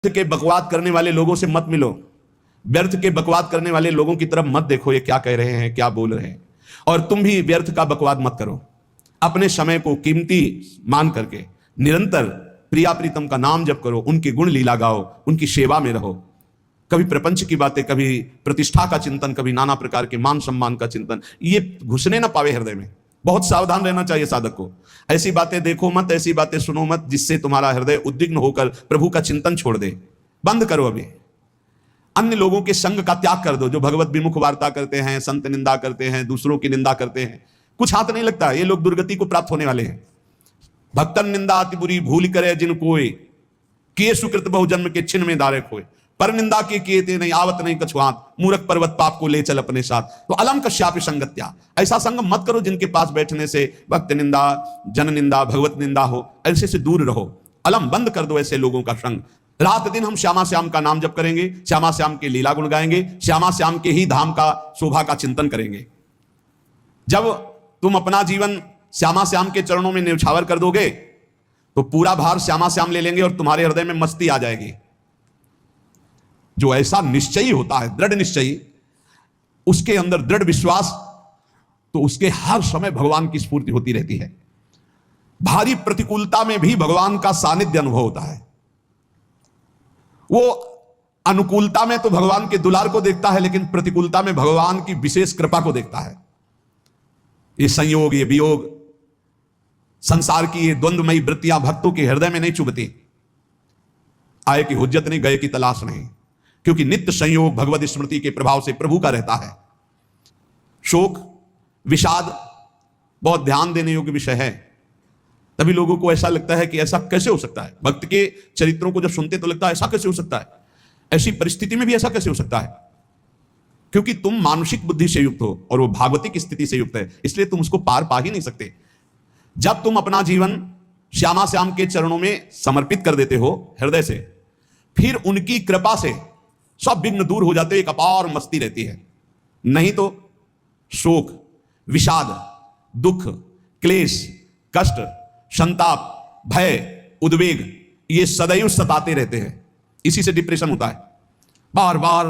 के बकवाद करने वाले लोगों से मत मिलो, व्यर्थ के बकवाद करने वाले लोगों की तरफ मत देखो, ये क्या कह रहे हैं, क्या बोल रहे हैं। और तुम भी व्यर्थ का बकवाद मत करो। अपने समय को कीमती मान करके निरंतर प्रिया प्रीतम का नाम जप करो, उनके गुण लीला गाओ, उनकी सेवा में रहो। कभी प्रपंच की बातें, कभी प्रतिष्ठा का चिंतन, कभी नाना प्रकार के मान सम्मान का चिंतन, ये घुसने ना पावे हृदय में। बहुत सावधान रहना चाहिए साधक को। ऐसी बातें देखो मत, ऐसी बातें सुनो मत जिससे तुम्हारा हृदय उद्विग्न होकर प्रभु का चिंतन छोड़ दे। बंद करो अभी। अन्य लोगों के संग का त्याग कर दो, जो भगवत विमुख वार्ता करते हैं, संत निंदा करते हैं, दूसरों की निंदा करते हैं। कुछ हाथ नहीं लगता, ये लोग दुर्गति को प्राप्त होने वाले हैं। भक्तन निंदा अति बुरी भूल करे जिन कोय, किए सुकृत बहु जन्म के छिन्न में दारे खोए। पर निंदा के किए ते नहीं आवत नहीं कछुआत, मूर्ख पर्वत पाप को ले चल अपने साथ। तो अलम कश्यापि संगत्या, ऐसा संग मत करो जिनके पास बैठने से भक्त निंदा, जन निंदा, भगवत निंदा हो। ऐसे से दूर रहो। अलम बंद कर दो ऐसे लोगों का संग। रात दिन हम श्यामा श्याम का नाम जप करेंगे, श्यामा श्याम के लीला गुण गाएंगे, श्यामा श्याम के ही धाम का शोभा का चिंतन करेंगे। जब तुम अपना जीवन श्यामा श्याम के चरणों में न्यौछावर कर दोगे तो पूरा भार श्यामा श्याम ले लेंगे और तुम्हारे हृदय में मस्ती आ जाएगी। जो ऐसा निश्चयी होता है, दृढ़ निश्चयी, उसके अंदर दृढ़ विश्वास, तो उसके हर समय भगवान की स्फूर्ति होती रहती है। भारी प्रतिकूलता में भी भगवान का सानिध्य अनुभव होता है। वो अनुकूलता में तो भगवान के दुलार को देखता है, लेकिन प्रतिकूलता में भगवान की विशेष कृपा को देखता है। ये संयोग, ये वियोग, संसार की ये द्वंद्वमयी वृत्तियां भक्तों के हृदय में नहीं चुभती। आए की हुज्जत नहीं, गए की तलाश नहीं, क्योंकि नित्य संयोग भगवत स्मृति के प्रभाव से प्रभु का रहता है। शोक, विषाद बहुत ध्यान देने योग्य विषय है। तभी लोगों को ऐसा लगता है कि ऐसा कैसे हो सकता है। भक्त के चरित्रों को जब सुनते तो लगता है ऐसा कैसे हो सकता है, ऐसी परिस्थिति में भी ऐसा कैसे हो सकता है। क्योंकि तुम मानसिक बुद्धि से युक्त हो और वो भागवतिक स्थिति से युक्त है, इसलिए तुम उसको पार पा ही नहीं सकते। जब तुम अपना जीवन श्यामा श्याम के चरणों में समर्पित कर देते हो हृदय से, फिर उनकी कृपा से सब विघ्न दूर हो जाते, एक अपार मस्ती रहती है। नहीं तो शोक, विषाद, दुख, क्लेश, कष्ट, संताप, भय, उद्वेग, ये सदैव सताते रहते हैं। इसी से डिप्रेशन होता है। बार बार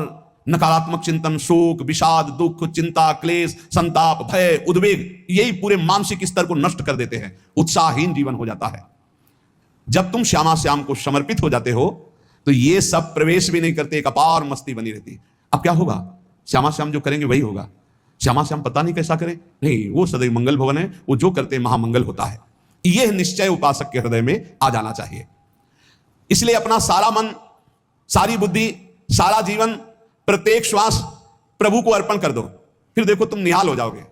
नकारात्मक चिंतन, शोक, विषाद, दुख, चिंता, क्लेश, संताप, भय, उद्वेग, यही पूरे मानसिक स्तर को नष्ट कर देते हैं। उत्साहहीन जीवन हो जाता है। जब तुम श्यामा श्याम को समर्पित हो जाते हो तो ये सब प्रवेश भी नहीं करते, एक अपार मस्ती बनी रहती। अब क्या होगा? श्यामा श्याम जो करेंगे वही होगा। श्यामा श्याम पता नहीं कैसा करें, नहीं, वो सदैव मंगल भवन है, वो जो करते महामंगल होता है। यह निश्चय उपासक के हृदय में आ जाना चाहिए। इसलिए अपना सारा मन, सारी बुद्धि, सारा जीवन, प्रत्येक श्वास प्रभु को अर्पण कर दो। फिर देखो तुम निहाल हो जाओगे।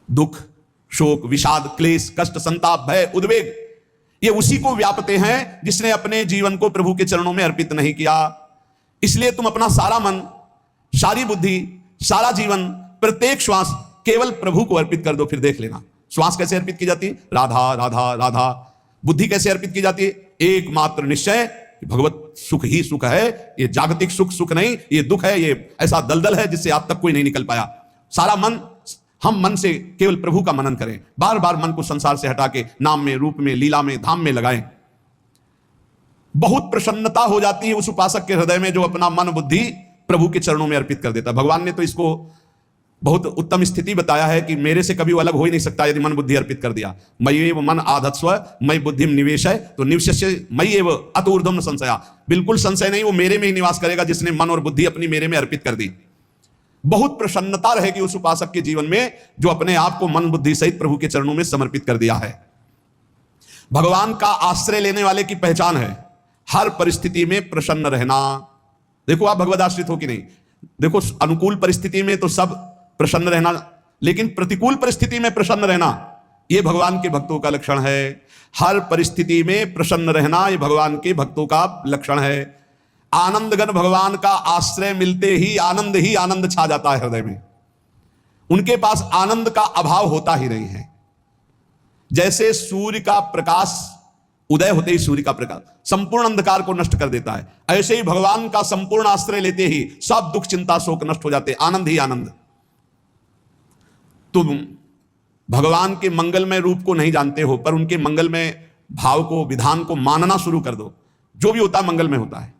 दुख, शोक, विषाद, क्लेश, कष्ट, संताप, भय, उद्वेग, ये उसी को व्यापते हैं जिसने अपने जीवन को प्रभु के चरणों में अर्पित नहीं किया। इसलिए तुम अपना सारा मन, सारी बुद्धि, सारा जीवन, प्रत्येक श्वास केवल प्रभु को अर्पित कर दो। फिर देख लेना श्वास कैसे अर्पित की जाती है, राधा राधा राधा। बुद्धि कैसे अर्पित की जाती है, एकमात्र निश्चय भगवत सुख ही सुख है, ये जागतिक सुख सुख नहीं, ये दुख है, ये ऐसा दलदल है जिससे आज तक कोई नहीं निकल पाया। सारा मन, हम मन से केवल प्रभु का मनन करें। बार बार मन को संसार से हटा के नाम में, रूप में, लीला में, धाम में लगाएं। बहुत प्रसन्नता हो जाती है उस उपासक के हृदय में जो अपना मन बुद्धि प्रभु के चरणों में अर्पित कर देता। भगवान ने तो इसको बहुत उत्तम स्थिति बताया है कि मेरे से कभी वो अलग हो ही नहीं सकता यदि मन बुद्धि अर्पित कर दिया। मयि एव मन आधत्स्व मयि बुद्धिम निवेश है, तो निवश्य मयि एव अत ऊर्ध्वं न संशया। बिल्कुल संशय नहीं, वो मेरे में ही निवास करेगा जिसने मन और बुद्धि अपनी मेरे में अर्पित कर दी। बहुत प्रसन्नता रहेगी उस उपासक के जीवन में जो अपने आप को मन बुद्धि सहित प्रभु के चरणों में समर्पित कर दिया है। भगवान का आश्रय लेने वाले की पहचान है हर परिस्थिति में प्रसन्न रहना। देखो आप भगवद आश्रित हो कि नहीं। देखो अनुकूल परिस्थिति में तो सब प्रसन्न रहना, लेकिन प्रतिकूल परिस्थिति में प्रसन्न रहना यह भगवान के भक्तों का लक्षण है। हर परिस्थिति में प्रसन्न रहना यह भगवान के भक्तों का लक्षण है। आनंदगण भगवान का आश्रय मिलते ही आनंद छा जाता है हृदय में। उनके पास आनंद का अभाव होता ही नहीं है। जैसे सूर्य का प्रकाश उदय होते ही सूर्य का प्रकाश संपूर्ण अंधकार को नष्ट कर देता है, ऐसे ही भगवान का संपूर्ण आश्रय लेते ही सब दुख, चिंता, शोक नष्ट हो जाते, आनंद ही आनंद। तुम भगवान के मंगलमय रूप को नहीं जानते हो, पर उनके मंगलमय भाव को, विधान को मानना शुरू कर दो। जो भी होता है मंगल में होता है।